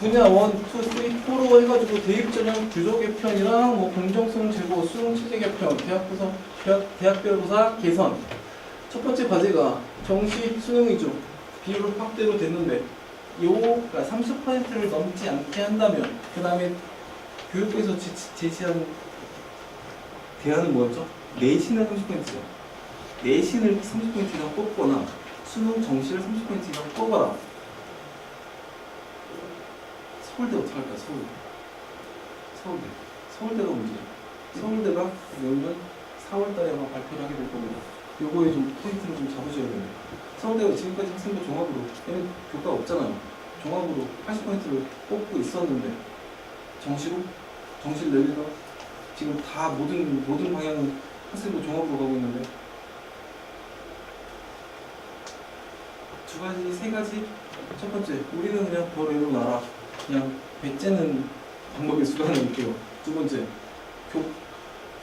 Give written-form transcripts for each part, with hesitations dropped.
분야 1, 2, 3, 4로 해가지고 대입 전형 규조 개편이랑 뭐 공정성 제고, 수능 체제 개편, 대학별고사 개선. 첫 번째 과제가 정시 수능 위주 비율 확대로 됐는데 그러니까 30%를 넘지 않게 한다면 그 다음에 교육부에서 제시한 대안은 뭐였죠? 내신을 30%죠. 내신을 30% 이상 뽑거나 수능 정시를 30% 이상 뽑아라. 서울대 어떡할까? 서울대가 문제예요. 서울대가 내년 4월달에 아마 발표를 하게 될 겁니다. 요거에 좀 포인트를 좀 잡으셔야 돼요. 서울대가 지금까지 학생들 종합으로, 얘는 교과가 없잖아요. 종합으로 80%를 뽑고 있었는데 정시를 내리다가 지금 다 모든 방향은 학생들 종합으로 가고 있는데 두 가지, 세 가지. 첫 번째, 우리는 그냥 더 내려놔라. 그냥 배째는 방법의 수단을 볼게요. 두 번째,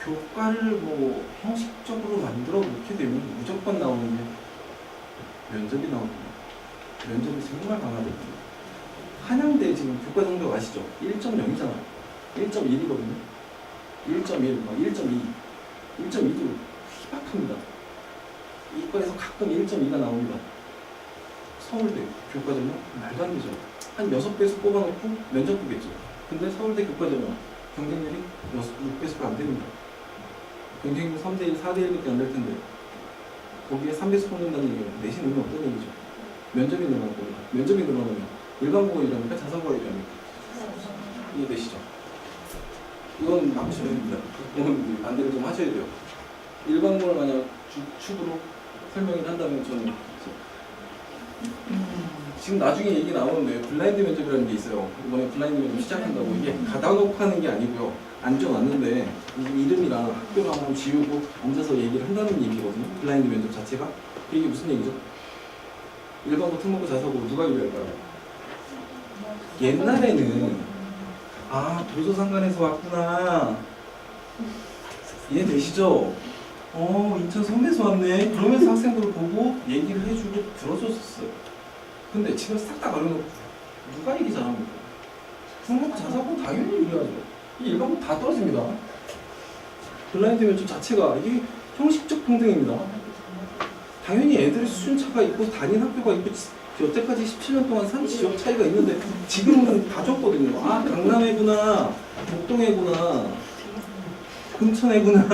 교과를 뭐 형식적으로 만들어 놓게 되면 무조건 나오는 게 면접이 나오거든요. 면접이 정말 강하거든요. 한양대 지금 교과 성적 아시죠? 1.0이잖아요. 1.1이거든요. 1.1, 1.2. 1.2도 희박합니다. 이과에서 가끔 1.2가 나옵니다. 서울대 교과전형 말도 안 되죠. 한 6배수 뽑아놓고 면접 보겠죠. 근데 서울대 교과전형 경쟁률이 6배수가 안 됩니다. 경쟁률 3대1, 4대1밖에 안 될 텐데 거기에 3배수 뽑는다는 얘기는 내신 의미 없다는 얘기죠. 면접이 늘어날 겁니다. 면접이 늘어나면 일반고일합니까? 자사고일합니까? 이해되시죠? 이건 맞춰야 됩니다. 이건 반대로 좀 하셔야 돼요. 일반고를 만약 축으로 설명을 한다면 저는 지금 나중에 얘기 나오는데 블라인드 면접이라는 게 있어요. 이번에 블라인드 면접 시작한다고. 이게 가다놓고 하는 게 아니고요. 앉아놨는데 이름이랑 학교를 한번 지우고 앉아서 얘기를 한다는 얘기거든요. 블라인드 면접 자체가. 이게 무슨 얘기죠? 일반고, 특목고, 자사고 누가 유리할까요? 옛날에는 도서상관에서 왔구나. 이해되시죠? 인천 성대에서 왔네. 그러면서 학생들을 보고 얘기를 해주고 들어줬었어요. 근데 지금 싹 다 가려놓고 누가 얘기 잘합니까? 특목고, 자사고 당연히 유리하죠. 이 일반고 다 떨어집니다. 블라인드 면접 자체가 이게 형식적 평등입니다. 당연히 애들의 수준차가 있고 다닌 학교가 있고 여태까지 17년 동안 산 지역 차이가 있는데 지금은 다 줬거든요. 강남애구나, 목동애구나, 금천애구나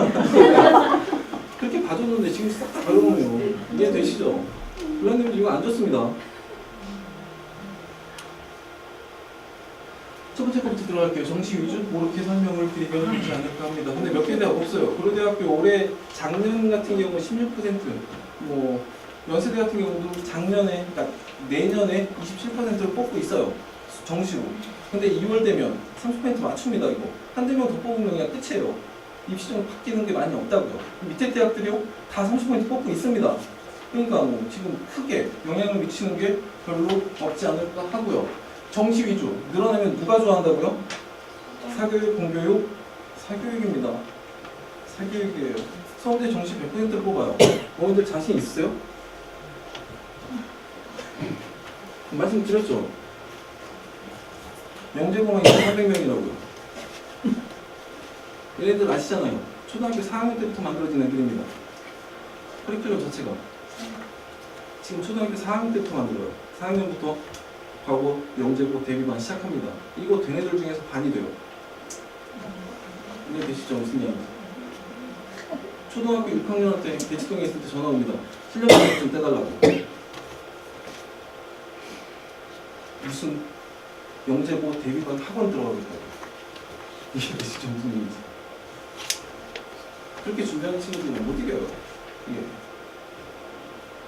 그렇게 봐줬는데 지금 싹 다 가려놓으면 이해되시죠? 블라인드 면접 이거 안 좋습니다. 첫 번째 거부터 들어갈게요. 정시 위주 그렇게 설명을 드리면 좋지 않을까 합니다. 근데 몇 개 대학 없어요. 고려대학교 올해 작년 같은 경우 16%, 뭐 연세대 같은 경우도 작년에, 그러니까 내년에 27%를 뽑고 있어요. 정시로. 근데 2월 되면 30% 맞춥니다. 이거 한두 명 더 뽑으면 그냥 끝이에요. 입시정 바뀌는 게 많이 없다고요. 밑에 대학들이요 다 30% 뽑고 있습니다. 그러니까 뭐 지금 크게 영향을 미치는 게 별로 없지 않을까 하고요. 정시 위주 늘어나면 누가 좋아한다고요? 사교육, 공교육? 사교육입니다. 사교육이에요. 서울대 정시 100%를 뽑아요. 어머니들 자신 있으세요? 말씀드렸죠? 영재공학이 300명이라고요. 얘네들 아시잖아요. 초등학교 4학년 때부터 만들어진 애들입니다. 커리큘럼 자체가. 지금 초등학교 4학년 때부터 만들어요. 4학년부터 과거 영재고 대비반 시작합니다. 이거 된 애들 중에서 반이 돼요. 이해되시죠? 무슨 얘기인지. 초등학교 6학년한테 대치동에 있을 때 전화 옵니다. 실력 좀 떼달라고. 무슨 영재고 대비반 학원 들어가겠다고. 이해되시죠? 무슨 얘기인지. 그렇게 준비하는 친구들은 못 이겨요. 이게.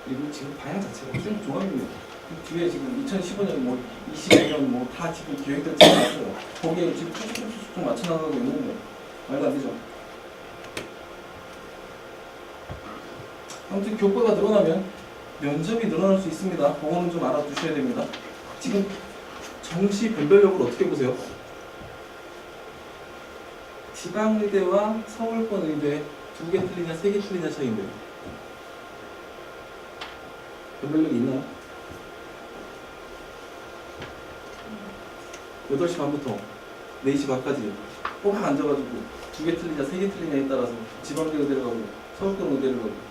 그리고 지금 방향 자체가 좀 종합입니다. 그 뒤에 지금 2015년 뭐 25년 뭐 다 지금 계획들 짜놨어요. 거기에 지금 쭉쭉쭉쭉 맞춰 나가고 있는데 말도 안 되죠. 아무튼 교과가 늘어나면 면접이 늘어날 수 있습니다. 그거는 좀 알아두셔야 됩니다. 지금 정시 변별력을 어떻게 보세요? 지방의대와 서울권 의대 2개 틀리냐 3개 틀리냐 차이인데요. 변별력이 있나요? 8시 반부터 4시 반까지 꼬박 앉아가지고 2개 틀리냐 3개 틀리냐에 따라서 지방대 의대를 가고 서울권 의대를 가고.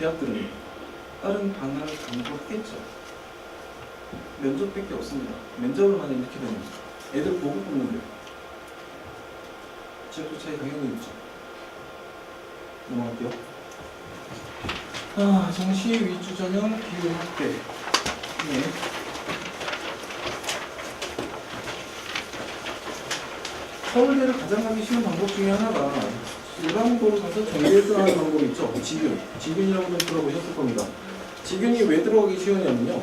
대학들은 다른 방향을 강구하겠죠. 면접밖에 없습니다. 면접을 만약 이렇게 되면 애들 보고 뽑는데 지역도 차이 당연히 있죠. 넘어갈게요. 정시 위주 전형 비율 확대. 네. 서울대를 가장 가기 쉬운 방법 중에 하나가 일반고로 가서 정시 1등 하는 방법이 있죠. 지균이라고 좀 들어보셨을 겁니다. 지균이 왜 들어가기 쉬우냐면요.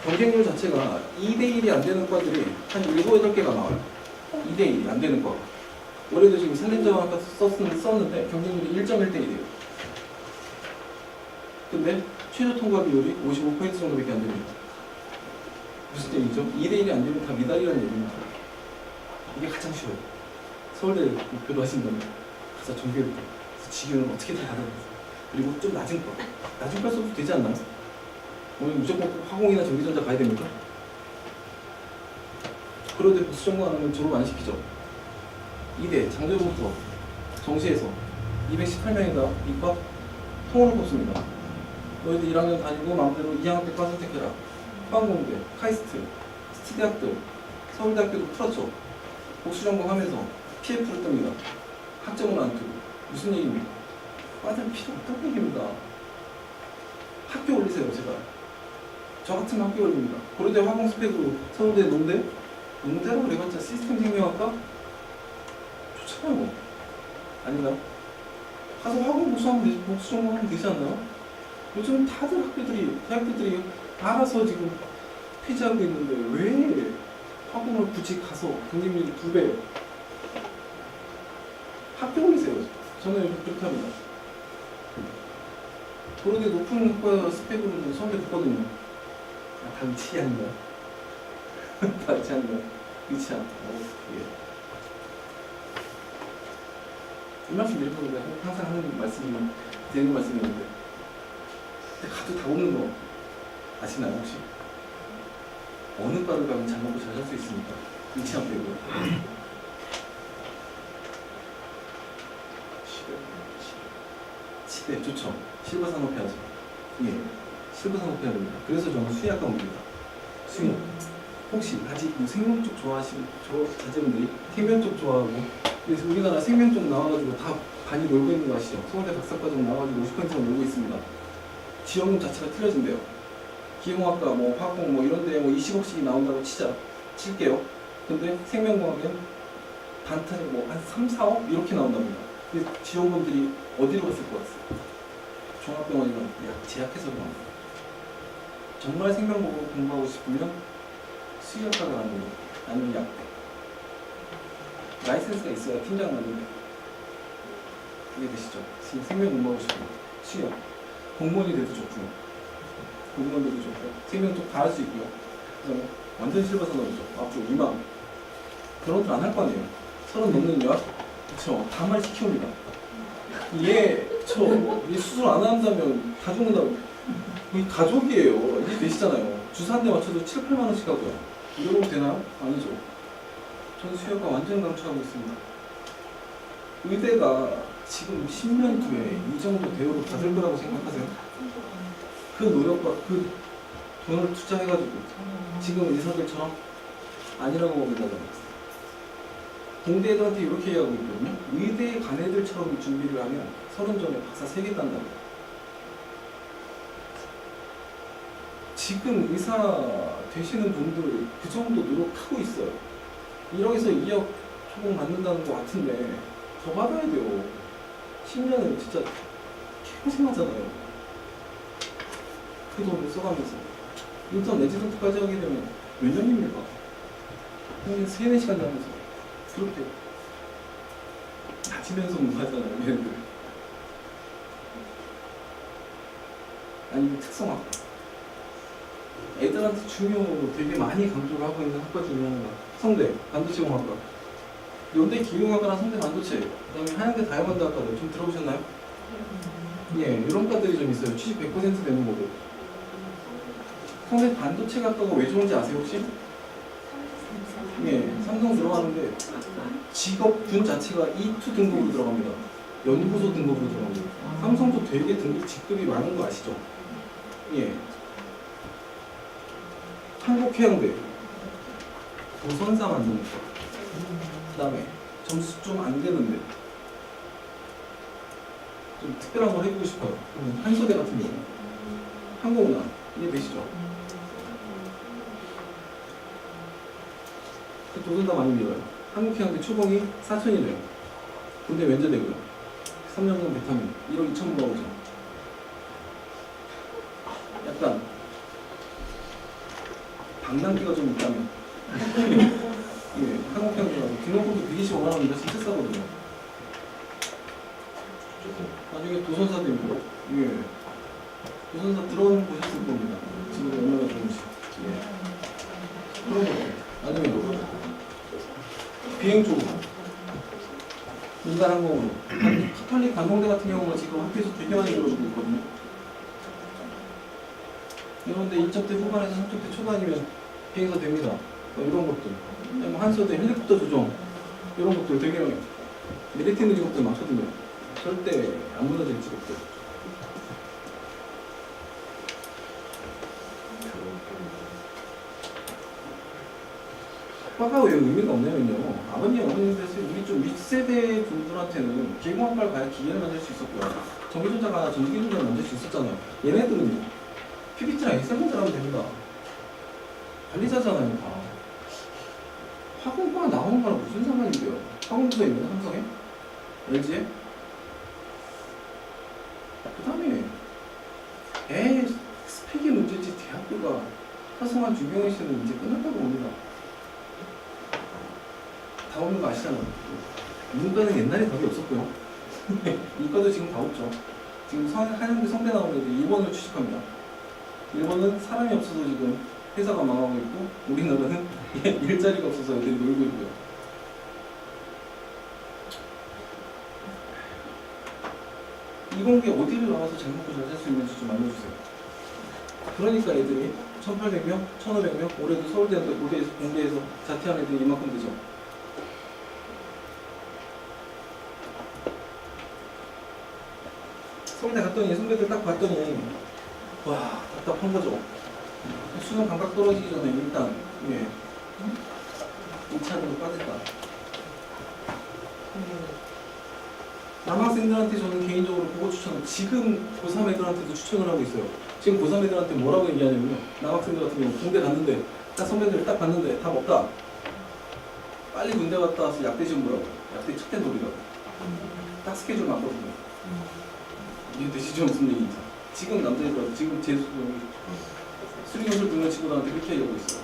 경쟁률 자체가 2대1이 안 되는 과들이 한 7, 8개가 나와요. 2대1이 안 되는 과가. 올해도 지금 산림자원학과 썼는데 경쟁률이 1.1대1이에요. 근데 최저 통과 비율이 55% 정도밖에 안 됩니다. 무슨 얘기죠? 2대1이 안 되면 다 미달이라는 얘기입니다. 이게 가장 쉬워요. 서울대 목표로 하신다면 가서 정규를 지균은 어떻게든 받아내세요. 그리고 좀 낮은 과. 낮은 과 써도 되지 않나요? 오늘 무조건 화공이나 전기전자 가야 됩니까? 그런데 보수 전공 안 하면 졸업 안 시키죠. 2대 장조부터 정시에서 218명이다 이과 통으로 뽑습니다. 너희들 1학년 다니고 마음대로 2학년 때 과 선택해라. 화학공대, 카이스트, 스트대학들, 서울대학교도 풀었죠. 복수 전공하면서 PF를 뜹니다. 학점은 안 뜨고. 무슨 얘기입니까? 과들 필요 없다는 얘기입니다. 학교 올리세요, 제발. 저 같은 학교 올립니다. 고려대 화공 스펙으로 서울대 농대라고 그래봤자 시스템 생명학과? 좋잖아요. 아닌가요? 가서 화공 복수 전공하면 되지 않나요? 요즘 다들 대학교들이 알아서 지금 폐지하고 있는데 왜 화공을 굳이 가서 경쟁률이 2배 학교 올리세요. 저는 그렇게 합니다. 고려대 높은 학과 스펙으로는 서울대 붙거든요. 다 위치 아닌가요? 다 위치 아닌가요? 위치 안. 예. 이 말씀 드릴 건데 항상 하는 말씀이 드리는 말씀이었는데 가도 다 없는 거 아시나요 혹시? 어느 과를 가면 잘 먹고 잘 살 수 있습니까? 위치 안 빼고요. 치대 좋죠. 실버 산업 해야죠. 예, 실버 산업 해야 됩니다. 그래서 저는 수의학과 옵니다. 수의. 혹시 아직 뭐 생명 쪽 좋아하시는 자제분들이 생명 쪽 좋아하고 그래서 우리나라 생명 쪽 나와가지고 다 많이 놀고 있는 거 아시죠? 서울대 박사과정 나와가지고 50%가 놀고 있습니다. 지원금 자체가 틀려진대요. 기공학과, 뭐 화공, 뭐 이런데 뭐 20억씩이 나온다고 칠게요. 근데 생명공학은 단타에 뭐 한 3, 4억 이렇게 나온답니다. 근데 지원금들이 어디로 갔을 것 같아요? 종합병원이나 제약회사로 갑니다. 정말 생명공학을 공부하고 싶으면 수의학과를 가는 거예요. 아니면 약대. 라이센스가 있어야 팀장 나는데 이해되시죠? 생명 공부하고 싶으면 수의학. 공무원이 돼도 좋고요. 공무원 돼도 좋고 생명 쪽 다 할 수 있고요. 그다음에 완전 실버 산업이죠. 앞으로 2만 결혼들 안 할 거 아니에요. 30 넘는 여학 그쵸 다 말 시켜옵니다. 이 수술 안 한다면 다 죽는다고. 거의 가족이에요. 이해 되시잖아요. 주사 한 대 맞춰도 7, 8만 원씩 하고요. 이러면 되나요? 아니죠. 저는 수혈과 완전 강추하고 있습니다. 의대가 지금 10년 뒤에 이 정도 대우를 받을 거라고 생각하세요? 그 노력과 그 돈을 투자해가지고 지금 의사들처럼 아니라고 봅니다. 공대 애들한테 이렇게 얘기하고 있거든요. 의대에 간 애들처럼 준비를 하면 30전에 박사 3개 딴다고. 지금 의사 되시는 분들 그 정도 노력하고 있어요. 1억에서 2억 초봉 받는다는 것 같은데 더 받아야 돼요. 10년은 진짜 개고생하잖아요. 그 돈을 써가면서 인턴 레지던트까지 하게 되면 몇 년입니까? 평균 3-4시간 자면서 그렇게 다치면서 공부하잖아요, 얘네들. 아니면 특성화과. 애들한테 중요 되게 많이 강조를 하고 있는 학과 중에 하나가 성대, 반도체공학과. 연대 기계공학과랑 성대 반도체, 그 다음에 한양대 다이아몬드 학과들 좀 들어보셨나요? 예, 이런 과들이 좀 있어요. 취직 100% 되는 거고. 성대 반도체 학과가 왜 좋은지 아세요, 혹시? 예, 삼성 들어가는데 직업군 자체가 E2 등급으로 들어갑니다. 연구소 등급으로 들어갑니다. 삼성도 되게 등급 직급이 많은 거 아시죠? 예. 한국해양대 도선사 만드는 거. 그 다음에 점수 좀 안 되는데 좀 특별한 걸 해보고 싶어요. 한소대 같은 경우 항공우나 이해되시죠? 그 도선사 많이 밀어요. 한국해양대 초봉이 4천이래요. 근데 면제되고요. 3년간 비타민 1억 2천만 나오죠. 약간 방랑기가 좀 있다면 예, 한국해양대가 등록금도 125만 원인데 진짜 싸거든요. 나중에 도선사입니다. 예, 도선사 들어오는 보셨을 겁니다. 지금 얼마나 좋은지. 예. 그런 거 나중에 뭐 비행 쪽 민간 항공으로 카톨릭 관공대 같은 경우는 지금 학교에서 되게 많이 들어오고 있거든요. 이런데 1점대 후반에서 3점대 초반이면 비행사 됩니다. 이런 것들. 뭐 한소대 헬리콥터 조종 이런 것들 되게 메리트 있는 직업들 많거든요. 절대 안 무너질 직업들. 학과가 왜 의미가 없냐면요. 어머님께서 우리 좀 윗세대 분들한테는 기계공학과를 가야 기계를 만들 수 있었고요. 전기전자가 전기전자를 만들 수 있었잖아요. 얘네들은요. PPT랑 엑셀 문제라면 됩니다. 관리자잖아요, 다. 화공과가 나오는 거랑 무슨 상관인데요? 화공부에 있는 삼성에? LG에? 그 다음에 스펙이 문제지 대학교가 화성한 주경희 씨는 이제 끝났다고 봅니다. 다 오는 거 아시잖아요. 문과는 옛날에 답이 없었고요. 이과도 지금 다 없죠. 지금 한양대 성대 나오는 애들 2번을 취직합니다. 1번은 사람이 없어서 지금 회사가 망하고 있고 우리나라는 일자리가 없어서 애들이 놀고 있고요. 이공계 어디를 나와서 잘 먹고 잘 살 수 있는지 좀 알려주세요. 그러니까 애들이 1,800명, 1,500명, 올해도 서울대한테 공대에서 자퇴한 애들이 이만큼 되죠. 서울대 갔더니 선배들 딱 봤더니 와 답답한 거죠. 수능 감각 떨어지기 전에 일단 예 2차로 빠졌다. 남학생들한테 저는 개인적으로 그거 추천을 지금 고3 애들한테도 추천을 하고 있어요. 지금 고3 애들한테 뭐라고 얘기하냐면요. 남학생들 같은 경우 군대 갔는데 딱 선배들 딱 봤는데 답 없다. 빨리 군대 갔다 와서 약대 시험 보라고. 약대 첫대 놀이라고. 딱 스케줄 맞거든요. 이게 되시죠? 무슨 얘기인지. 지금 남자애들 지금 제 수리교실 듣는 친구들한테 그렇게 얘기하고 있어요.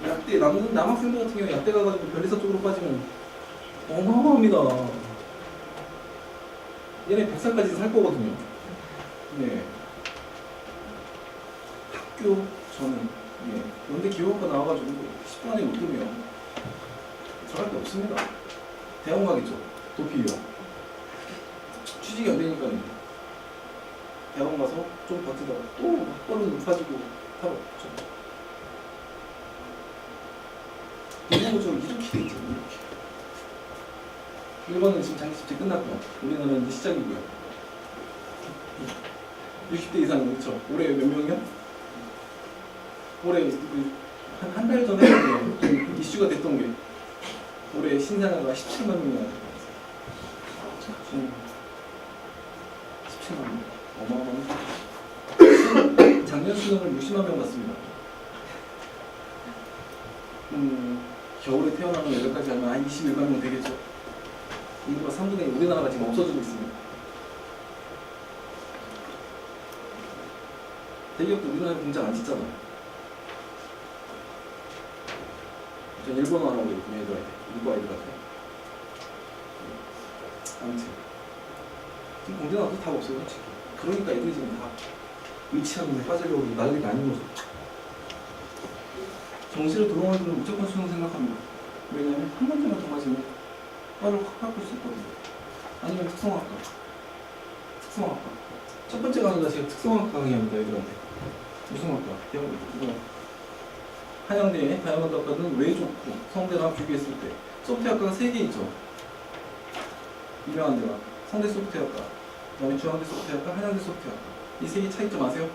약대 남학생들 같은 경우 약대 가가지고 변리사 쪽으로 빠지면 어마어마합니다. 얘네 100살까지 살 거거든요. 네. 학교 저는 연대 기업학과 나와가지고 10분 안에 못 들면 들어갈 데 없습니다. 대학원 가겠죠. 도피요. 취직이 안 되니까요. 대학원 가서 좀 버티다가 또 학벌은 높아지고 답 없죠. 이런 거좀 이렇게 돼 있죠. 이렇게. 1번은 지금 장기집체 끝났고요. 우리나라는 이제 시작이고요. 60대 이상 그렇죠. 올해 몇 명이요? 올해 한 달 전에 좀 이슈가 됐던 게 올해 신생아가 17만 명이 나왔어요. 17만 명. 어마어마한. 작년 수능을 60만 명 봤습니다. 겨울에 태어나는 애들까지 하면 한 21만 명 되겠죠. 인구가 3분의 1, 우리나라가 지금 없어지고 있습니다. 대기업도 우리나라에 공장 안 짓잖아. 전 일본어 하라고 했거든요, 애들한테. 이거 애들한테. 아무튼 지금 공장 나도 답 없어요, 솔직히. 그러니까 애들이 지금 다 의치하는 데 빠지려고 난리가 아닌 거죠. 정시를 들어오는 애들은 무조건 수능 생각합니다. 왜냐면 한 문제만 더 맞으면 과를 확 바꿀 수 있거든요. 아니면 특성학과. 특성학과. 첫 번째 강의가 제가 특성학과 강의합니다, 애들한테. 무슨 학과? 한양대의 다양한 학과는 왜 좋고 성대랑 비교했을 때 소프트웨어학과가 3개 있죠. 유명한 데가 성대 소프트웨어학과, 그다음에 중앙대 소프트웨어학과, 한양대 소프트웨어학과. 이 3개 차이점 아세요?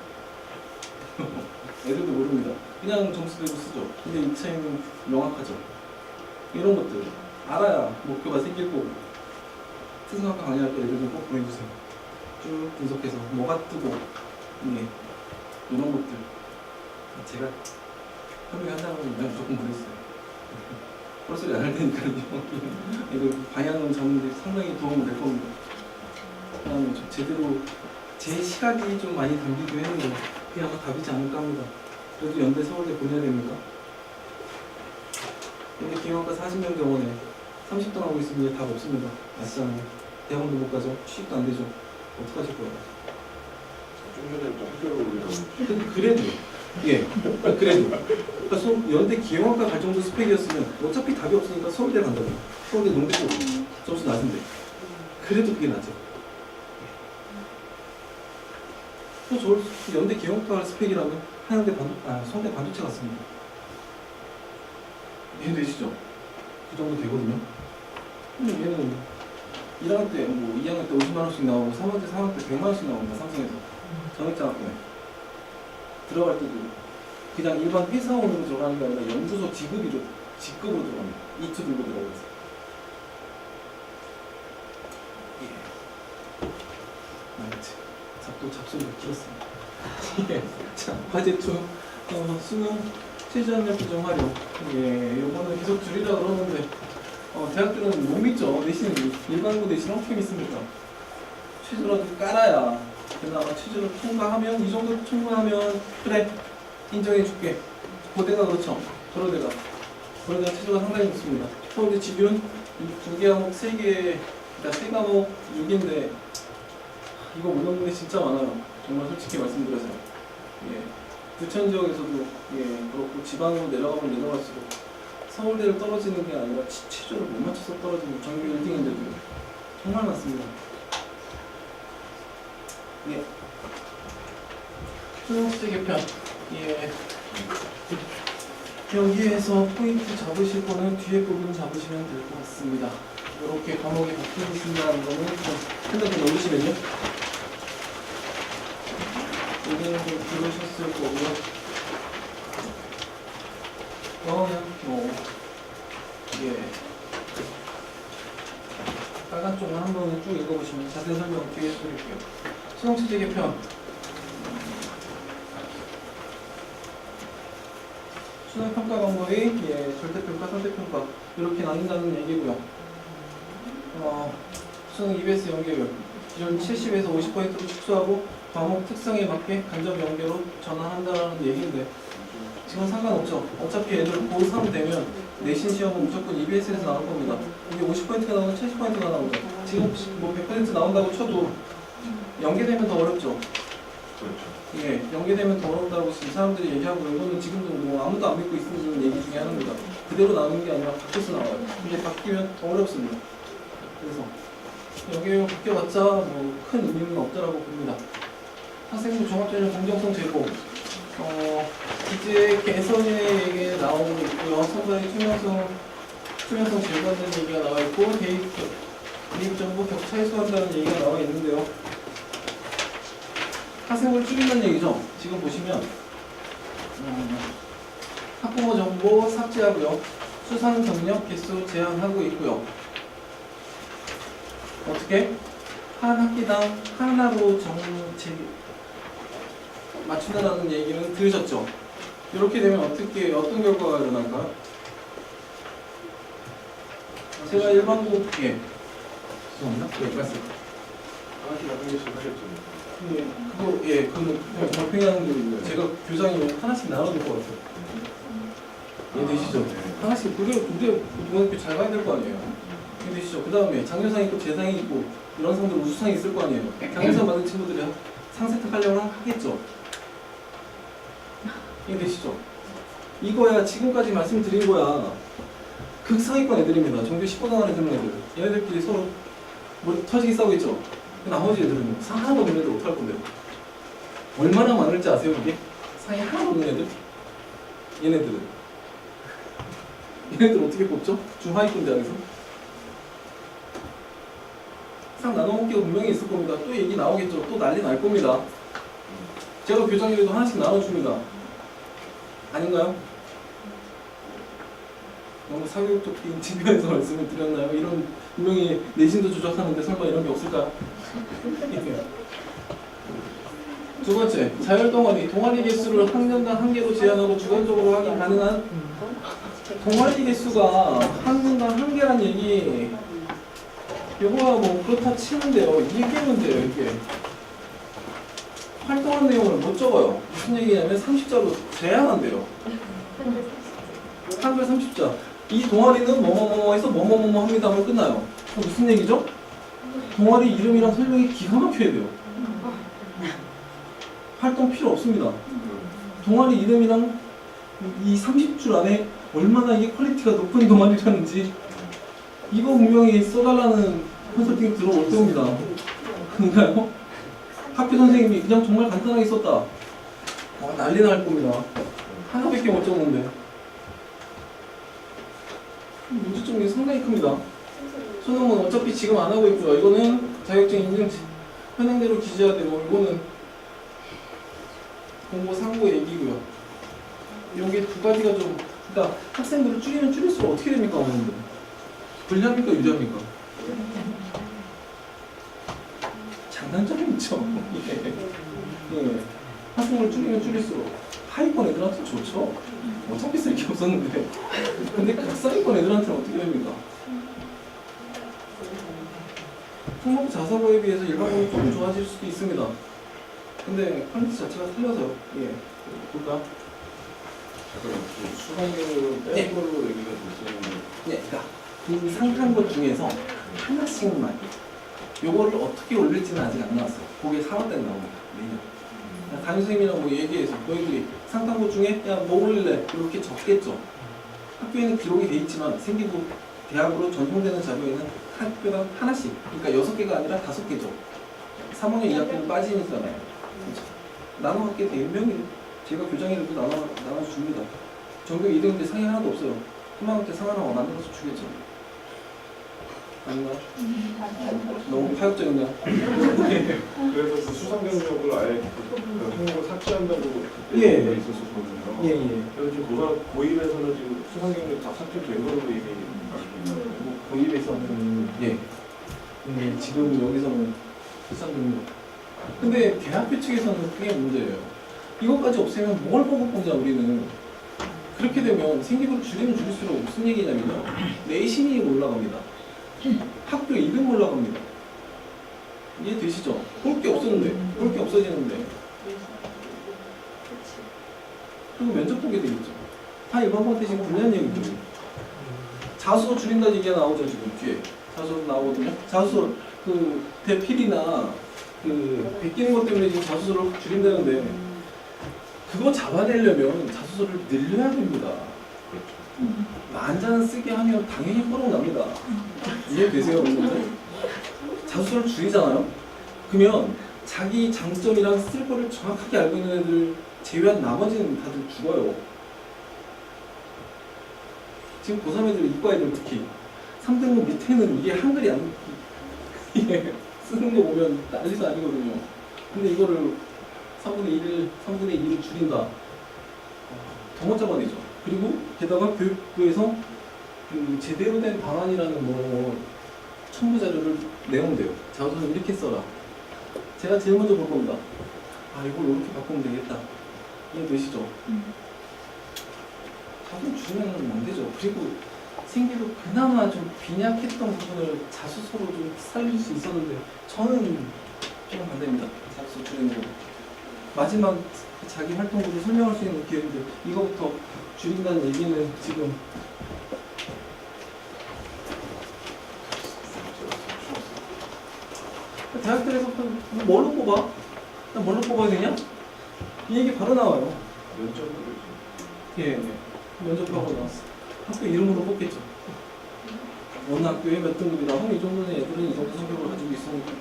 애들도 모릅니다. 그냥 점수 대고 쓰죠. 근데 이 차이는 명확하죠. 이런 것들 알아야 목표가 생길 거고. 특성학과 강의할 때 애들 좀 꼭 보내주세요. 쭉 분석해서 뭐가 뜨고 이런 것들 제가 협의한다고 하면 무조건 보냈어요. 뻘소리 안 할 테니까요. 이거 방향은 잡는데 상당히 도움이 될 겁니다. 그다음에 좀 제대로 제 시각이 좀 많이 담기긴 했는데 그게 아마 답이지 않을까 합니다. 그래도 연대 서울대 보내야 됩니까? 근데 기형학과 40명 정원에 30등 하고 있으면 답 없습니다. 아시잖아요. 대학원도 못 가죠. 취직도 안 되죠. 어떡하실 거예요? 좀 전에 또 학교를 올리라고. 그래도 그래도 그러니까 연대 기형학과 갈 정도 스펙이었으면 어차피 답이 없으니까 서울대 간다고. 서울대 농대 쪽 점수 낮은데 그래도 그게 낫죠. 또 저 연대 기형학과 스펙이라면 한양대 서울대 반도체 갔습니다. 이해되시죠? 그 정도 되거든요. 근데 얘는 1학년 때, 2학년 때 50만 원씩 나오고 3학년 때 100만 원씩 나옵니다. 삼성에서 정액장학금에 들어갈 때도 그냥 일반 회사원으로 들어가는 게 아니라 연구소 직급으로 들어갑니다. 이투 들고 들어가고 있어요. 또 잡소리가 길었습니다. 자, 과제 2 수능 최저학력 규정 활용. 요거는 계속 줄이려고 그러는데 대학들은 못 믿죠. 내신은 일반고 내신 어떻게 믿습니까? 최저라도 깔아야 그나마 최저를 통과하면 이 정도 통과하면 그래 인정해줄게. 고대가 그렇죠. 고려대가 최저가 상당히 높습니다. 서울대 지균 2개 과목 3개 그러니까 3과목 6인데 이거 못 넘는 게 진짜 많아요. 정말 솔직히 말씀드려서요. 부천 지역에서도 그렇고 지방으로 내려가면 내려갈수록 서울대를 떨어지는 게 아니라 최저를 못 맞춰서 떨어지는 전교 1등인데도 정말 많습니다. 수능 시제 개편. 여기에서 포인트 잡으실 거는 뒤에 부분 잡으시면 될 것 같습니다. 이렇게 과목이 바뀌고 있습니다는 거는 핸드폰 넣으시면요. 여기는 좀 들으셨을 거고요. 빨간 쪽만 한번 쭉 읽어보시면 자세히 설명 뒤에 해드릴게요. 수능 시제 개편. 수능 평가 방법이 절대평가, 상대평가 이렇게 나뉜다는 얘기고요. 수능 EBS 연계율 기존 70에서 50%로 축소하고 과목 특성에 맞게 간접 연계로 전환한다는 얘기인데 지금 상관없죠. 어차피 애들 고3 되면 내신 시험은 무조건 EBS에서 나올 겁니다. 이게 50%가 나오고 70%가 나오죠. 지금 100% 나온다고 쳐도 연계되면 더 어렵죠. 그렇죠. 연계되면 더 어렵다고 지금 사람들이 얘기하고 이거는 지금도 아무도 안 믿고 있는 얘기 중에 하나입니다. 그대로 나오는 게 아니라 바뀌어서 나와요. 근데 바뀌면 더 어렵습니다. 그래서 연계율 바뀌어봤자 큰 의미는 없다라고 봅니다. 학생부 종합전형 공정성 제고 기재 개선에 나오고 있고요. 선거의 투명성 제고한다는 얘기가 나와 있고 대입 정보 격차 해소한다는 얘기가 나와 있는데요. 학생부를 줄인다는 얘기죠. 지금 보시면 학부모 정보 삭제하고요. 수상 경력 개수 제한하고 있고요. 어떻게? 한 학기당 하나로 맞춘다는 얘기는 들으셨죠? 이렇게 되면 어떤 결과가 일어날까요? 제가 일반고 죄송합니다. 말씀. 하나씩 하는 게 하셨죠. 그거 정말 평행하는 게 제가 교장이 하나씩 나눠줄 것 같아요. 이해되시죠? 하나씩 우리 동아대표 잘 가야 될 거 아니에요. 이해되시죠? 그 다음에 장려상 있고 재상이 있고 이런 상들 우수상이 있을 거 아니에요. 장려상 받은 친구들이 상 세탁하려고 하겠죠. 이해되시죠? 이거야 지금까지 말씀드린 거야. 극상위권 애들입니다. 정규 10호당안에 드는 애들. 얘네들끼리 서로 뭐 터지기 싸우고 있죠. 나머지 애들은 상 하나도 없는 애들 어떡할 건데요? 얼마나 많을지 아세요 이게? 상이 하나도 없는 애들? 얘네들 어떻게 뽑죠? 중하위권 대학에서? 상 나눠먹기가 분명히 있을 겁니다. 또 얘기 나오겠죠. 또 난리 날 겁니다. 제가 교장이라도 하나씩 나눠줍니다. 아닌가요? 너무 사교육적 인지비에서 말씀을 드렸나요? 이런 분명히 내신도 조작하는데 설마 이런 게 없을까요? 두 번째, 자율동아리. 동아리 개수를 학년당 1개로 제한하고 주관적으로 확인 가능한 동아리 개수가 학년당 1개란 얘기 이거야 뭐 그렇다 치는데요. 이게 문제예요. 이게 활동한 내용을 못 적어요. 무슨 얘기냐면 30자로 제한한대요. 한글 30자. 이 동아리는 뭐뭐뭐뭐해서 뭐뭐뭐뭐 합니다 하면 끝나요. 그럼 무슨 얘기죠? 동아리 이름이랑 설명이 기가 막혀야 돼요. 활동 필요 없습니다. 동아리 이름이랑 이 30줄 안에 얼마나 이게 퀄리티가 높은 동아리라는지 이거 분명히 써달라는 컨설팅 들어올 겁니다. 그런가요? 학교 선생님이 그냥 정말 간단하게 썼다. 난리 날 겁니다. 하나밖에 못 적는데. 문제점이 상당히 큽니다. 수능은 어차피 지금 안 하고 있고요. 이거는 자격증 인증 현행대로 기재해야 되고 이거는 공고 상고 얘기고요. 이게 두 가지가 좀 그러니까 학생들을 줄이면 줄일수록 어떻게 됩니까, 어머님들? 불리합니까, 유리합니까? 장단점이 있죠. 예. 학생을 줄이면 줄일수록 하위권 애들한테 좋죠. 어차피 쓸 게 없었는데. 근데 극상위권 애들한테는 어떻게 됩니까? 특목 자사고에 비해서 일반고는 조금 좋아질 수도 있습니다. 근데 퀄리티 자체가 틀려서요. 예. 볼까? 잠깐만, 수강료를 뺀 걸로 얘기가 됐었는데. 네, 그러니까 그 상한 것 중에서 하나씩만 요거를 어떻게 올릴지는 아직 안 나왔어요. 그게 4월 달에 나옵니다. 내년. 담임 선생님이랑 뭐 얘기해서 너희들이 상한 것 중에 야 뭐 올릴래? 이렇게 적겠죠. 학교에는 기록이 돼 있지만 생기고 대학으로 전송되는 자료에는 학교당 하나씩, 그러니까 6개가 아니라 5개죠. 3학년 2학기는 빠지니까요. 나눠갖게 되면 제가 교장이라도 나눠줍니다. 전교 2등 때 상이 하나도 없어요. 3학년 때 상 하나 만들어서 주겠죠. 아닌가요? 너무 파격적인가요? 그래서 그 수상 경력을 아예 그 항목을 삭제한다고 그때 예. 얘기가 있었었거든요. 예. 그래서 지금 고1에서는 지금 수상 경력 다 삭제된 걸로 이미 알고 있나요? 뭐 고입에서는 예. 지금 여기서는 수상됩니다. 근데 대학교 측에서는 그게 문제예요. 이것까지 없애면 뭘 보고 보냐 우리는. 그렇게 되면 생기부를 줄이면 줄일수록 무슨 얘기냐면요. 내신이 올라갑니다. 학교 이름 올라갑니다. 이해되시죠? 볼 게 없었는데, 볼 게 없어지는데. 그리고 면접 보게 되겠죠. 다 일반고한테 지금 불리한 얘기죠. 자소 줄인다는 얘기가 나오죠, 지금 뒤에. 자소 나오거든요. 자소, 그, 대필이나, 그, 베끼는 것 때문에 지금 자소서를 줄인다는데, 그거 잡아내려면 자소서를 늘려야 됩니다. 만자는 쓰게 하면 당연히 호롱 납니다. 이해되세요, 여러분들? 자소서를 줄이잖아요? 그러면 자기 장점이랑 쓸 거를 정확하게 알고 있는 애들 제외한 나머지는 다들 죽어요. 지금 고3 애들, 이과 애들 특히 3등급 밑에는 이게 한글이 안 이게 쓰는 거 보면 난리도 아니거든요. 근데 이거를 3분의 1, 3분의 2를 줄인다. 더 못 잡아내죠. 그리고 게다가 교육부에서 그 제대로 된 방안이라는 뭐 첨부 자료를 내온대요. 자소서는 이렇게 써라. 제가 제일 먼저 볼 겁니다. 아, 이걸 이렇게 바꾸면 되겠다. 이해되시죠? 자소 줄이면 안 되죠. 그리고 생기도 그나마 좀 빈약했던 부분을 자소서로 좀 살릴 수 있었는데 저는 필요하면 안 됩니다. 자소 줄이는 거. 마지막 자기 활동으로 설명할 수 있는 기회인데 이거부터 줄인다는 얘기는 지금 대학들에서 뭘로 뽑아? 난 뭘로 뽑아야 되냐? 이 얘기 바로 나와요. 면접으로 예, 면접하고 나왔어. 학교 이름으로 뽑겠죠. 어느 학교에 몇 등급이다. 이 정도는 애들은 이 정도 성격을 가지고 있으니까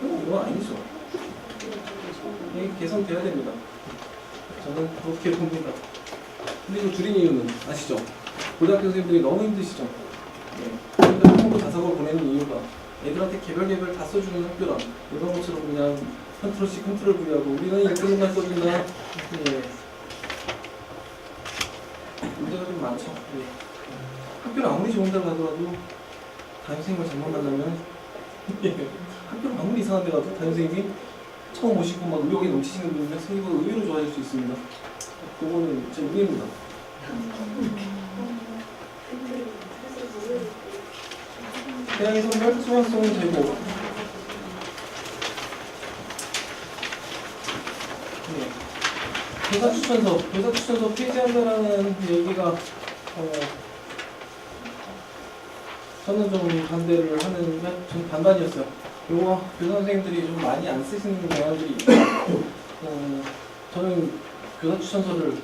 이건 아니죠. 이게 개선돼야 됩니다. 저는 그렇게 봅니다. 근데 이거 줄인 이유는 아시죠? 고등학교 선생님들이 너무 힘드시죠? 예. 한국어 자석을 보내는 이유가 애들한테 개별 다 써주는 학교라 이런 것처럼 그냥 컨트롤 C 컨트롤 V하고 우리는 1등급만 써준다. 예. 문제가 좀 많죠. 예. 학교를 아무리 좋은 데를 가더라도 담임선생님을 잘못 만나면 예. 학교를 아무리 이상한 데 가도 담임선생님이 처음 오시고 막 의욕이 넘치시는 분이면 선생님보다 의외로 좋아질 수 있습니다. 그거는 제 의견입니다. 대학의 선별, 수강성 제고. 네. 교사 추천서 폐지한다라는 얘기가 저는 좀 반대를 하는, 전 반반이었어요. 요거 교사 선생님들이 좀 많이 안 쓰시는 경향들이 있고, 저는 교사 추천서를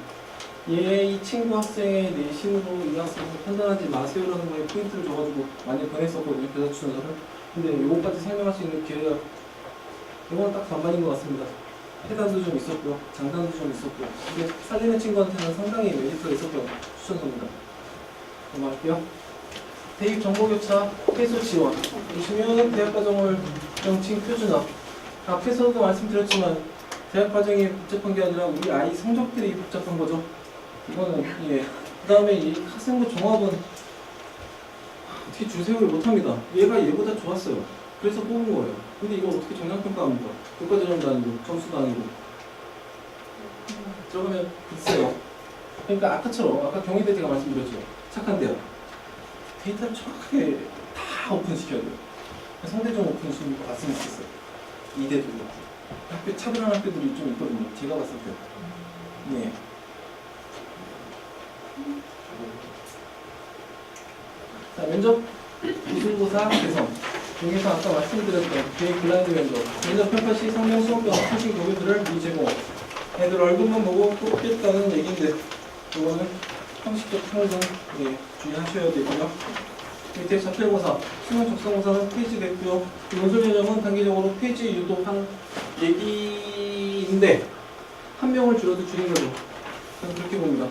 이 친구 학생의 내신으로 이 학생을 판단하지 마세요라는 거에 포인트를 줘가지고 많이 보냈었거든요, 교사 추천서를. 근데 요거까지 설명할 수 있는 기회가 이건 딱 반반인 것 같습니다. 해단도 좀 있었고요, 장단도 좀 있었고요. 근데 살리는 친구한테는 상당히 메리트가 있었고요, 추천서입니다. 넘어갈게요. 대입 정보교차 해소 지원. 보시면 대학과정을 명칭 표준화. 앞에서도 말씀드렸지만 대학과정이 복잡한 게 아니라 우리 아이 성적들이 복잡한 거죠. 이거는 예. 그 다음에 이 학생부 종합은 어떻게 줄세우를 못합니다. 얘가 얘보다 좋았어요. 그래서 뽑은 거예요. 근데 이걸 어떻게 정량평가합니까? 교과전형도 아니고 점수도 아니고 들어가면 글쎄요. 그러니까 아까 경희대 제가 말씀드렸죠. 착한 대학. 데이터를 정확하게 다 오픈시켜야 돼요. 상대적 오픈시키는 거 봤으면 좋겠어요. 이대도 학교 차별한 학교들이 좀 있거든요. 제가 봤을 때. 네. 자, 면접 기술고사 개선. 여기서 아까 말씀드렸던 개인 블라인드 면접 평가 시 성명 수업과 출신 교육들을 제공. 애들 얼굴만 보고 뽑겠다는 얘기인데 이거는 형식적 평등 주의하셔야 되고요. 밑에 자필고사, 수능 적성고사는 폐지됐고요. 논술 전형은 단기적으로 폐지 유도한 얘기인데 한 명을 줄여도 줄인 거죠. 저는 그렇게 봅니다.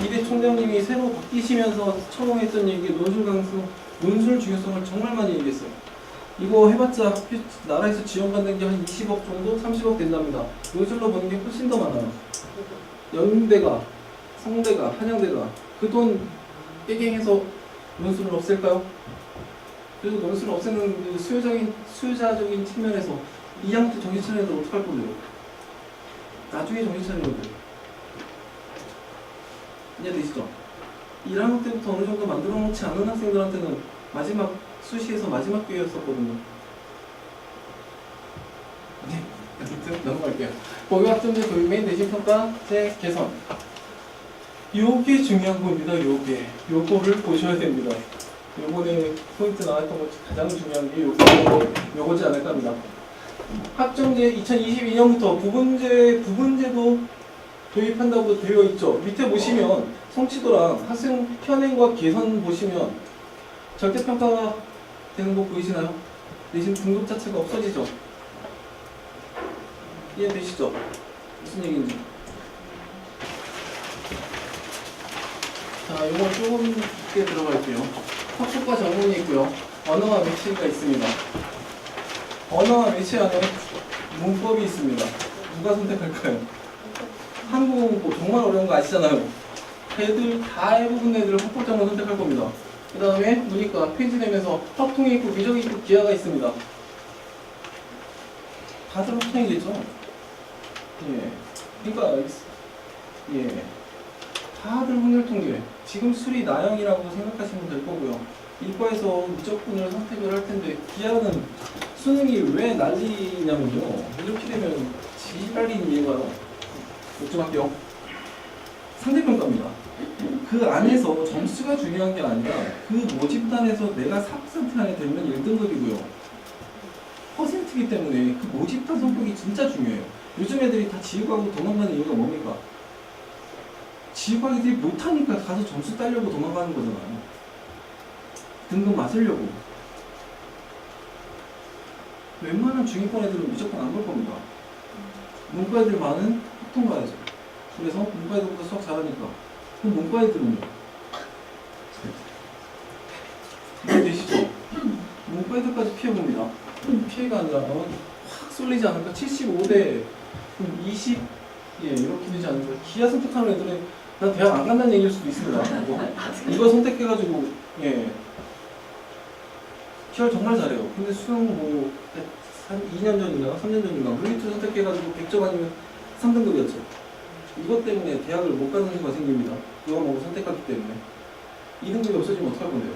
이대 총장님이 새로 바뀌시면서 처음했던 얘기 논술 강수, 논술 중요성을 정말 많이 얘기했어요. 이거 해봤자 나라에서 지원받는 게 한 20억 정도, 30억 된답니다. 논술로 버는 게 훨씬 더 많아요. 연대가, 성대가, 한양대가 그 돈 깨갱해서 논술을 없앨까요? 그래서 논술을 없애는 그 수요자적인 측면에서 2학년 때 정신 차리는 애들 어떡할 건데요? 나중에 정신 차리는 애들 이해되시죠? 1학년 때부터 어느 정도 만들어 놓지 않은 학생들한테는 마지막 수시에서 마지막 기회였었거든요. 네, 아무튼 넘어갈게요. 고교학점제 도입 및 내신평가제 개선. 요게 중요한 겁니다. 요거를 보셔야 됩니다. 요번에 포인트 나왔던 것 가장 중요한 게 요거지 않을까 합니다. 학점제 2022년부터 부분제도 도입한다고 되어 있죠. 밑에 보시면 성취도랑 학생 현행과 개선 보시면 절대평가가 되는 거 보이시나요? 내신 등급 자체가 없어지죠. 이해되시죠? 무슨 얘기인지. 자, 이거 조금 깊게 들어갈게요. 학습과 전문이 있고요. 언어와 매치가 있습니다. 언어와 매치 안에 문법이 있습니다. 누가 선택할까요? 한국어 문법 정말 어려운 거 아시잖아요. 대부분 애들은 학법전문 선택할 겁니다. 그 다음에 문이과 폐지되면서 확통이 있고 미적이 있고 기하가 있습니다. 다들 확통이겠죠? 예. 그러니까 예. 다들 확률통계. 지금 수리 나영이라고 생각하시면 될 거고요. 이과에서 미적분을 선택을 할 텐데 기하는 수능이 왜 난리냐면요. 이렇게 되면 지랄인 이유가 못 좀 할게요. 상대평가입니다. 그 안에서 점수가 중요한 게 아니라 그 모집단에서 내가 4% 안에 들면 1등급이고요. 퍼센트이기 때문에 그 모집단 성격이 진짜 중요해요. 요즘 애들이 다 지휘과학으로 도망가는 이유가 뭡니까? 지휘과학들이 못하니까 가서 점수 따려고 도망가는 거잖아요. 등급 맞으려고. 웬만한 중위권 애들은 무조건 안 볼 겁니다. 문과 애들 많은 학통 가야죠. 그래서 문과 애들보다 수학 잘하니까. 그럼 문과 애들은요? 이해되시죠? 문과 애들까지 피해봅니다. 피해가 아니라 확 쏠리지 않을까? 75대 20? 예, 이렇게 되지 않을까? 기아 선택하는 애들은 난 대학 안 간다는 얘기일 수도 있습니다. 이거 선택해가지고 예, 기아 정말 잘해요. 근데 수능 뭐 한 2년 전인가 3년 전인가 물리투 선택해가지고 100점 아니면 3등급이었죠. 이것 때문에 대학을 못 가는 수가 생깁니다. 이거 뭐 선택하기 때문에 2등급이 없어지면 어떡할 건데요?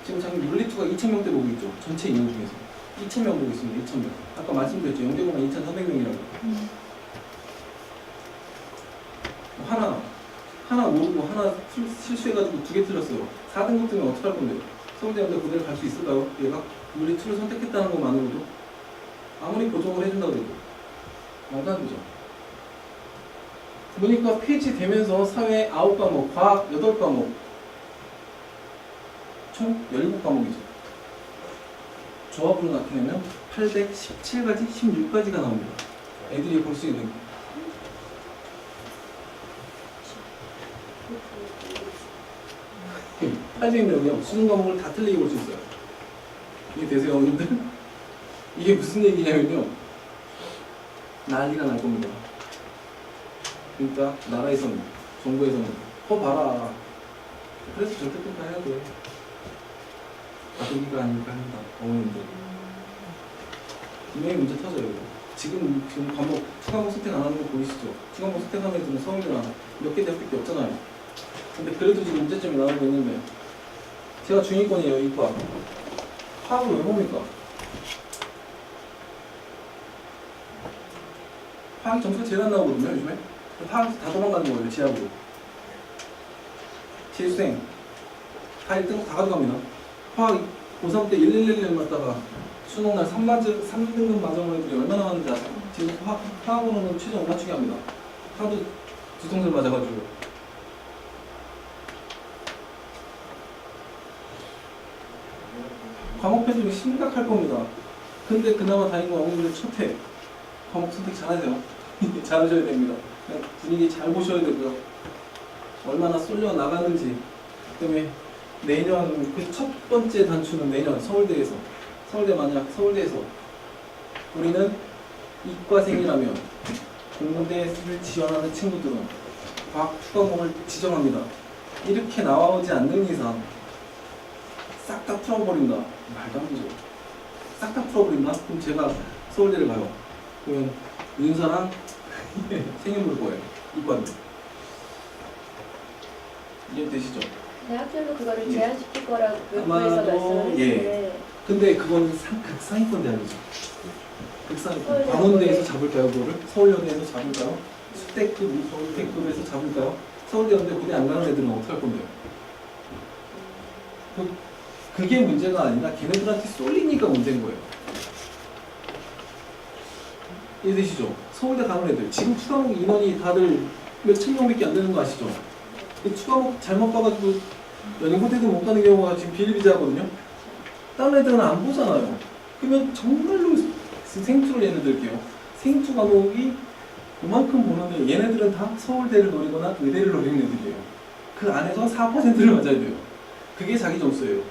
지금 장기 물리투가 2,000명대 보고 있죠. 전체 인원 중에서 2,000명 보고 있습니다. 2,000명. 아까 말씀드렸죠. 연계고만 2,400명이라고. 하나 모르고 하나 실수해가지고 2개 틀렸어요. 4등급 되면 어떡할 건데요? 서울대 연대 그대로 갈 수 있을까요? 얘가 물리투를 선택했다는 것만으로도 아무리 보정을 해준다고 해도 말도 안 되죠. 보니까 폐지되면서 사회 9과목, 과학 8과목, 총 17과목이죠. 조합으로 나타내면 817가지, 16가지가 나옵니다. 애들이 볼 수 있는. 빠지면요, 수능 과목을 다 틀리게 볼 수 있어요. 이게 되세요, 어른들? 이게 무슨 얘기냐면요, 난리가 날 겁니다. 그러니까 나라에서는, 정부에서는 봐라. 그래서 절대평가 해야 돼. 가족이가 아닐까 합니다. 어머님들. 분명히 문제 터져요. 지금 과목, 추가과목 선택 안 하는 거 보이시죠? 추가과목 선택하는 애들은 서울대나 몇 개 대학밖에 없잖아요. 근데 그래도 지금 문제점이 나오고 있는데, 제가 중위권이에요, 이과. 화학을 왜 봅니까? 화학 점수가 제일 안 나오거든요, 요즘에. 화학 다 도망가는 거예요, 지하로. 재수생 다 1등 다 가져갑니다. 화학 고3 때 1111 맞다가 수능날 3등급 맞은 애들이 얼마나 많은지 아세요? 지금 화학으로는 최종 맞추게 합니다. 하도 두통들 맞아가지고. 과목 편중이 심각할 겁니다. 근데 그나마 다행인 건 어머님들 첫해 과목 선택 잘하세요. 잘하셔야 됩니다. 그냥 분위기 잘 보셔야 되고요. 얼마나 쏠려 나가는지. 그다음에 내년 그 첫 번째 단추는 내년 서울대에서, 서울대 만약 서울대에서 우리는 이과생이라면 공대를 지원하는 친구들은 과학 추가목을 지정합니다. 이렇게 나오지 않는 이상 싹 다 풀어버린다. 말도 안 되죠. 싹 다 풀어버린다? 그럼 제가 서울대를 가요. 그러면 윤사랑 생일 볼 거예요. 이과는. 이해되시죠? 대학별로 그거를 제한시킬 거라고 아마도, 교육부에서 말씀을 했는데 근데 그건 극상위권 대학이죠. 극상위권. 서울대 강원대에서 잡을까요, 그거를? 서울여대에서 잡을까요? 수대급, 서울대급에서 잡을까요? 서울대 연대 고대 안 가는 애들은 어떡할 건데요? 그게 문제가 아니라 걔네들한테 쏠리니까 문제인 거예요. 이해되시죠? 서울대 가는 애들 지금 추가목 인원이 다들 몇천 명밖에 안 되는 거 아시죠? 이 추가목 잘못 봐가지고 연고대도 못 가는 경우가 지금 비일비재하거든요. 다른 애들은 안 보잖아요. 그러면 정말로 생투를 예를 들게요. 생투 과목이 그만큼 보는데 얘네들은 다 서울대를 노리거나 의대를 노리는 애들이에요. 그 안에서 4%를 맞아야 돼요. 그게 자기 점수예요.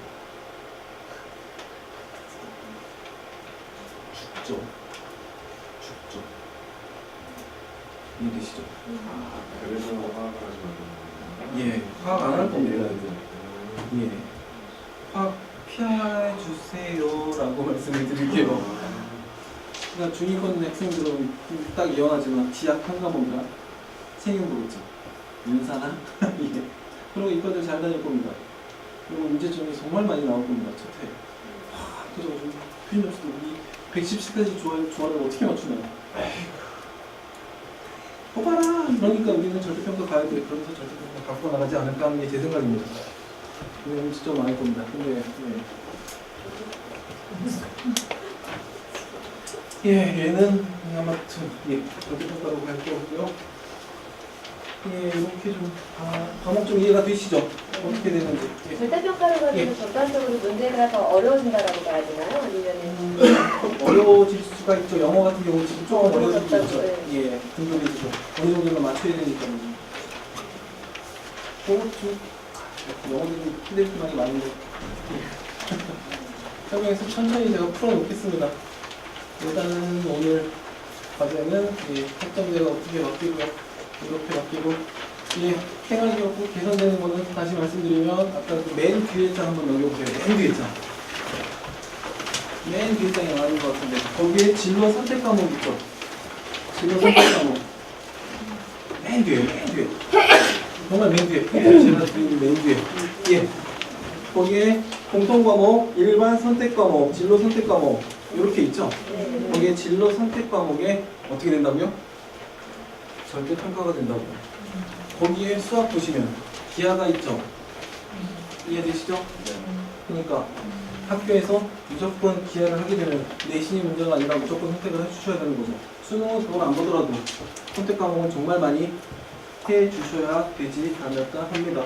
죽죠. 이해되시죠? 그래서 화학을 하지 말고. 예, 화학 안 할 겁니다, 애들. 예, 화학 피해 주세요라고 말씀을 드릴게요. 그러니까 중위권 학생들은 딱 이용하지만 지학 한 과목이라 생용 보겠죠. 윤사나 예. 그리고 이과들 잘 다닐 겁니다. 그리고 문제점이 정말 많이 나올 겁니다. 첫해. 그죠? 좀 필요 없어. 이 110까지 조화를 어떻게 맞추나요? 봐라. 그러니까 우리는 절대평가 가야 돼. 그러면서 절대평가 갖고 나가지 않을까 하는 게 제 생각입니다. 근데 진짜 많을 겁니다. 근데 얘는 아무튼 절대평가로 갈 거고요. 이렇게 좀 과목 좀 이해가 되시죠? 어떻게 되는지. 절대평가로 가면 전반적으로 문제가 더 어려워진다라고 봐야 되나요? 아니면은 어려워질 수가 있죠. 영어 같은 경우 지금 좀 어려워질 수 있죠. 어려워졌다고, 예, 등급이 좀 어느 정도는 맞춰야 되니까. 그렇죠. 영어들은 휴대폰이 많은 거. 설명해서 천천히 제가 풀어놓겠습니다. 일단은 오늘 과제는 학점제가 어떻게 바뀌고요. 이렇게 바뀌고 생활기억부 개선되는 거는 다시 말씀드리면 아까 그 맨 뒤에 장 한번 넘겨보세요. 맨 뒤에 장. 맨 뒤에 장이 나오는 것 같은데 거기에 진로 선택 과목 있죠? 진로 선택 과목. 맨 뒤에. 정말 맨 뒤에. 제가 드리는 맨 뒤에. 예. 거기에 공통 과목, 일반 선택 과목, 진로 선택 과목 이렇게 있죠? 거기에 진로 선택 과목에 어떻게 된다고요? 절대 평가가 된다고요. 거기에 수학 보시면 기하가 있죠? 이해되시죠? 그러니까 학교에서 무조건 기하를 하게 되면 내신이 문제가 아니라 무조건 선택을 해주셔야 되는 거죠. 수능은 그걸 안 보더라도 선택 과목은 정말 많이 해주셔야 되지 않을까 합니다.